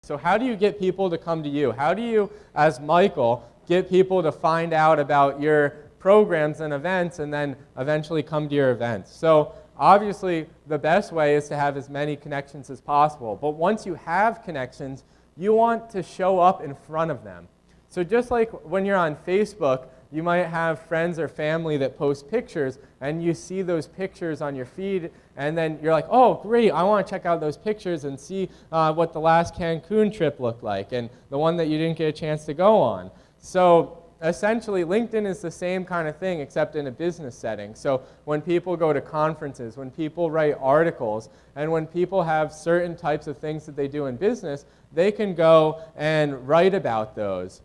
So how do you get people to come to you? How do you, as Michael, get people to find out about your programs and events and then eventually come to your events? So obviously, the best way is to have as many connections as possible. But once you have connections, you want to show up in front of them. So just like when you're on Facebook, you might have friends or family that post pictures, and you see those pictures on your feed, and then you're like, oh, great, I want to check out those pictures and see what the last Cancun trip looked like, and the one that you didn't get a chance to go on. So essentially, LinkedIn is the same kind of thing, except in a business setting. So when people go to conferences, when people write articles, and when people have certain types of things that they do in business, they can go and write about those.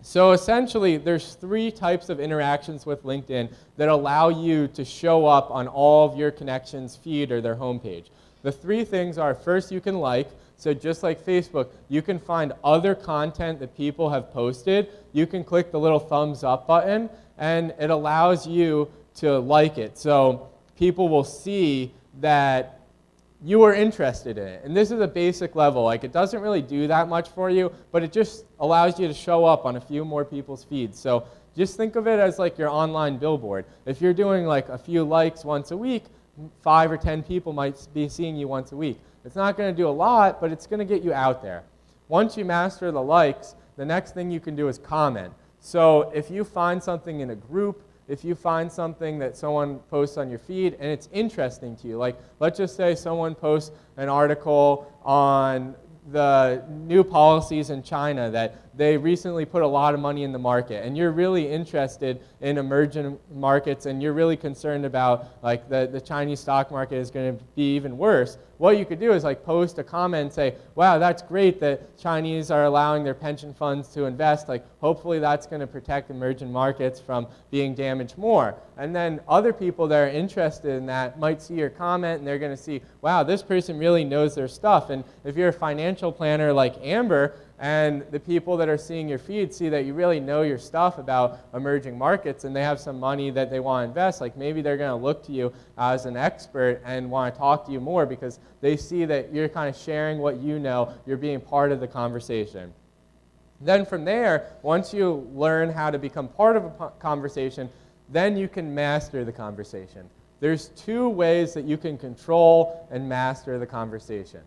So essentially, there's 3 types of interactions with LinkedIn that allow you to show up on all of your connections' feed or their homepage. The 3 things are, first, you can like. So just like Facebook, you can find other content that people have posted. You can click the little thumbs up button, and it allows you to like it. So people will see that you are interested in it. And this is a basic level. Like, it doesn't really do that much for you, but it just allows you to show up on a few more people's feeds. So just think of it as like your online billboard. If you're doing like a few likes once a week, 5 or 10 people might be seeing you once a week. It's not going to do a lot, but it's going to get you out there. Once you master the likes, the next thing you can do is comment. So if you find something in a group, if you find something that someone posts on your feed and it's interesting to you, like let's just say someone posts an article on the new policies in China that they recently put a lot of money in the market, and you're really interested in emerging markets, and you're really concerned about like the Chinese stock market is going to be even worse. What you could do is like post a comment and say, wow, that's great that Chinese are allowing their pension funds to invest. Like, hopefully that's going to protect emerging markets from being damaged more. And then other people that are interested in that might see your comment, and they're going to see, wow, this person really knows their stuff. And if you're a financial planner like Amber, and the people that are seeing your feed see that you really know your stuff about emerging markets, and they have some money that they want to invest, like maybe they're going to look to you as an expert and want to talk to you more because they see that you're kind of sharing what you know, you're being part of the conversation. Then from there, once you learn how to become part of a conversation, then you can master the conversation. There's 2 ways that you can control and master the conversation.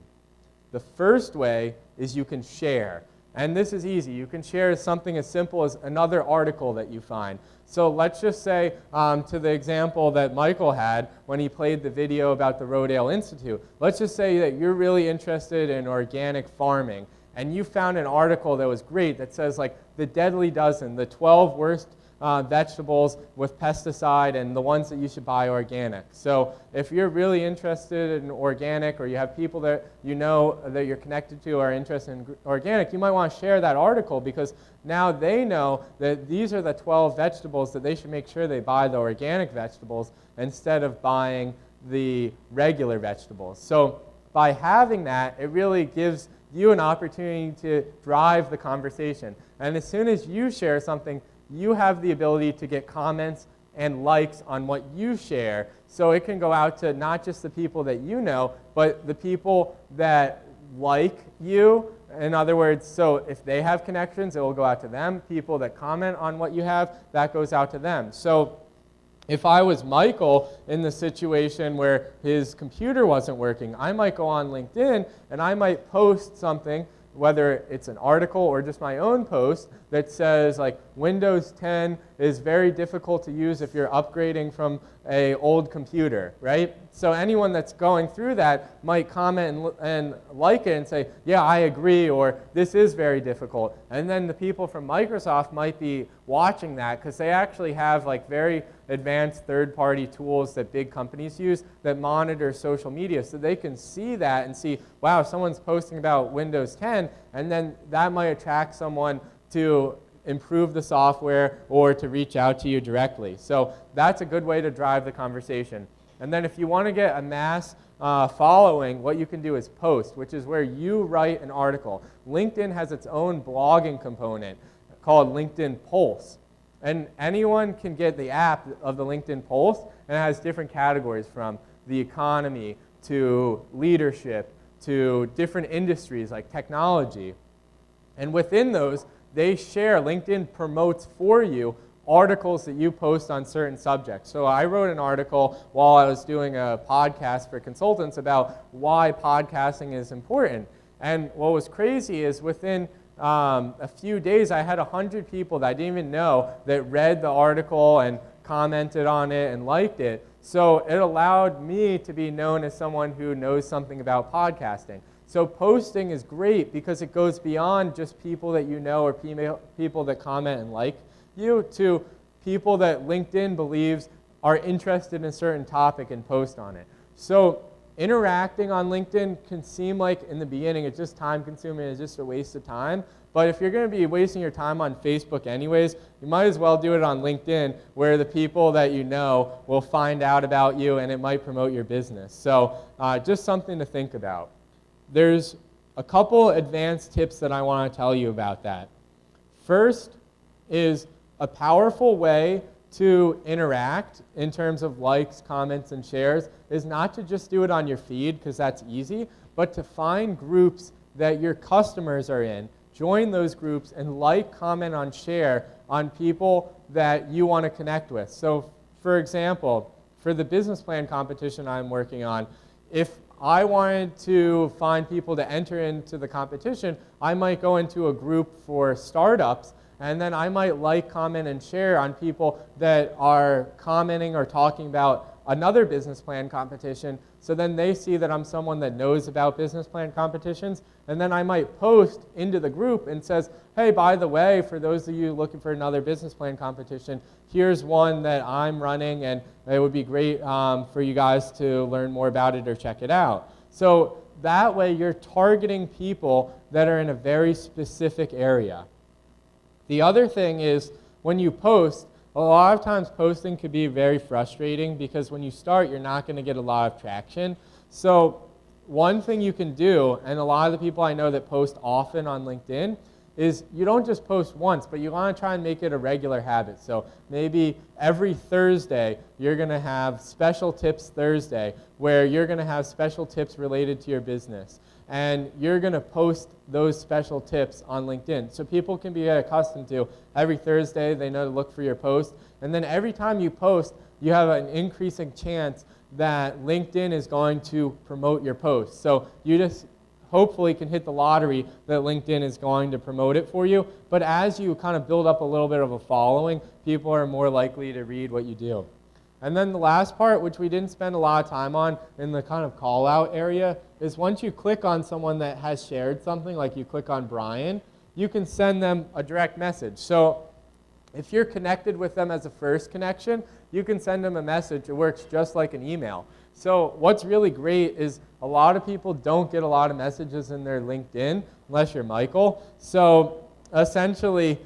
The first way is you can share. And this is easy. You can share something as simple as another article that you find. So let's just say, to the example that Michael had when he played the video about the Rodale Institute, let's just say that you're really interested in organic farming, and you found an article that was great that says like the deadly dozen, the 12 worst vegetables with pesticide and the ones that you should buy organic. So if you're really interested in organic, or you have people that you know that you're connected to are interested in organic, you might want to share that article because now they know that these are the 12 vegetables that they should make sure they buy the organic vegetables instead of buying the regular vegetables. So by having that, it really gives you an opportunity to drive the conversation. And as soon as you share something, you have the ability to get comments and likes on what you share. So it can go out to not just the people that you know, but the people that like you. In other words, so if they have connections, it will go out to them. People that comment on what you have, that goes out to them. So if I was Michael in the situation where his computer wasn't working, I might go on LinkedIn and I might post something, whether it's an article or just my own post, that says like Windows 10 is very difficult to use if you're upgrading from an old computer, right? So anyone that's going through that might comment and like it and say, yeah, I agree, or this is very difficult. And then the people from Microsoft might be watching that because they actually have like very advanced third-party tools that big companies use that monitor social media, so they can see that and see, wow, someone's posting about Windows 10, and then that might attract someone to improve the software or to reach out to you directly. So that's a good way to drive the conversation. And then if you want to get a mass following, what you can do is post, which is where you write an article. LinkedIn has its own blogging component called LinkedIn Pulse. And anyone can get the app of the LinkedIn Pulse, and it has different categories from the economy to leadership to different industries like technology. And within those, they share, LinkedIn promotes for you articles that you post on certain subjects. So I wrote an article while I was doing a podcast for consultants about why podcasting is important. And what was crazy is within a few days, I had 100 people that I didn't even know that read the article and commented on it and liked it. So it allowed me to be known as someone who knows something about podcasting. So posting is great because it goes beyond just people that you know or people that comment and like you to people that LinkedIn believes are interested in a certain topic and post on it. So interacting on LinkedIn can seem like in the beginning it's just time consuming, it's just a waste of time. But if you're going to be wasting your time on Facebook anyways, you might as well do it on LinkedIn where the people that you know will find out about you and it might promote your business. So just something to think about. There's a couple advanced tips that I want to tell you about that. First is a powerful way to interact in terms of likes, comments, and shares is not to just do it on your feed because that's easy, but to find groups that your customers are in, join those groups, and like, comment, on share on people that you want to connect with. So for example, for the business plan competition I'm working on, if I wanted to find people to enter into the competition, I might go into a group for startups, and then I might like, comment, and share on people that are commenting or talking about another business plan competition. So then they see that I'm someone that knows about business plan competitions. And then I might post into the group and says, hey, by the way, for those of you looking for another business plan competition, here's one that I'm running, and it would be great for you guys to learn more about it or check it out. So that way you're targeting people that are in a very specific area. The other thing is when you post, a lot of times posting could be very frustrating because when you start, you're not going to get a lot of traction. So one thing you can do, and a lot of the people I know that post often on LinkedIn, is you don't just post once, but you want to try and make it a regular habit. So maybe every Thursday, you're going to have Special Tips Thursday, where you're going to have special tips related to your business. And you're going to post those special tips on LinkedIn. So people can be accustomed to every Thursday, they know to look for your post. And then every time you post, you have an increasing chance that LinkedIn is going to promote your post. So you just hopefully can hit the lottery that LinkedIn is going to promote it for you. But as you kind of build up a little bit of a following, people are more likely to read what you do. And then the last part, which we didn't spend a lot of time on in the kind of call out area, is once you click on someone that has shared something, like you click on Brian, you can send them a direct message. So if you're connected with them as a first connection, you can send them a message. It works just like an email. So what's really great is a lot of people don't get a lot of messages in their LinkedIn, unless you're Michael. So essentially,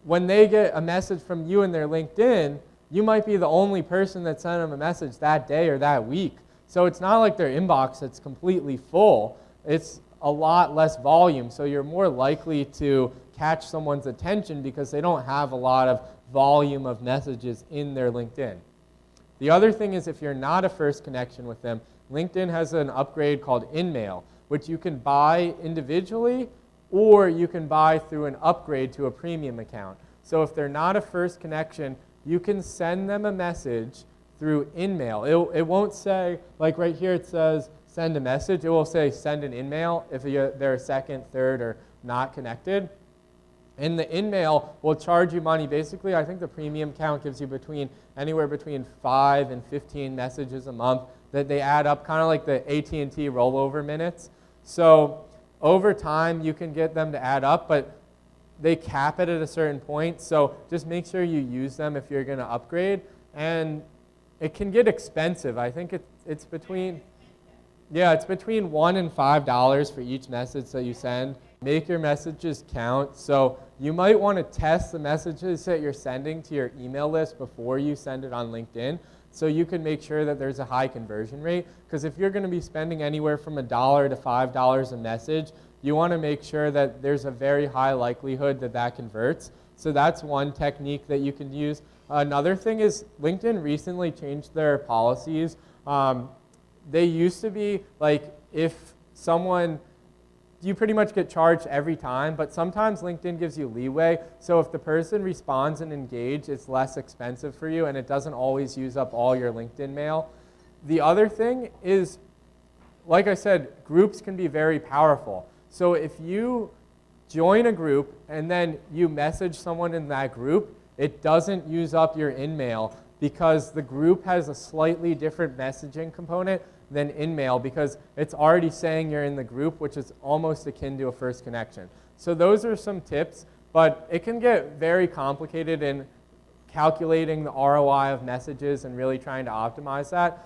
when they get a message from you in their LinkedIn, you might be the only person that sent them a message that day or that week. So it's not like their inbox that's completely full. It's a lot less volume, so you're more likely to catch someone's attention because they don't have a lot of volume of messages in their LinkedIn. The other thing is if you're not a first connection with them, LinkedIn has an upgrade called InMail, which you can buy individually or you can buy through an upgrade to a premium account. So if they're not a first connection, you can send them a message through InMail. It won't say, like right here it says send a message. It will say send an InMail if they're a second, third, or not connected. And the InMail will charge you money. Basically, I think the premium account gives you anywhere between 5 and 15 messages a month that they add up, kind of like the AT&T rollover minutes. So over time, you can get them to add up, but they cap it at a certain point, so just make sure you use them if you're going to upgrade. And it can get expensive. I think it's between $1 and $5 for each message that you send. Make your messages count. So you might want to test the messages that you're sending to your email list before you send it on LinkedIn, so you can make sure that there's a high conversion rate. Because if you're going to be spending anywhere from $1 to $5 a message, you want to make sure that there's a very high likelihood that that converts. So that's one technique that you can use. Another thing is LinkedIn recently changed their policies. They used to be like if you pretty much get charged every time, but sometimes LinkedIn gives you leeway. So if the person responds and engages, it's less expensive for you, and it doesn't always use up all your LinkedIn mail. The other thing is, like I said, groups can be very powerful. So if you join a group and then you message someone in that group, it doesn't use up your InMail because the group has a slightly different messaging component than InMail because it's already saying you're in the group, which is almost akin to a first connection. So those are some tips, but it can get very complicated in calculating the ROI of messages and really trying to optimize that.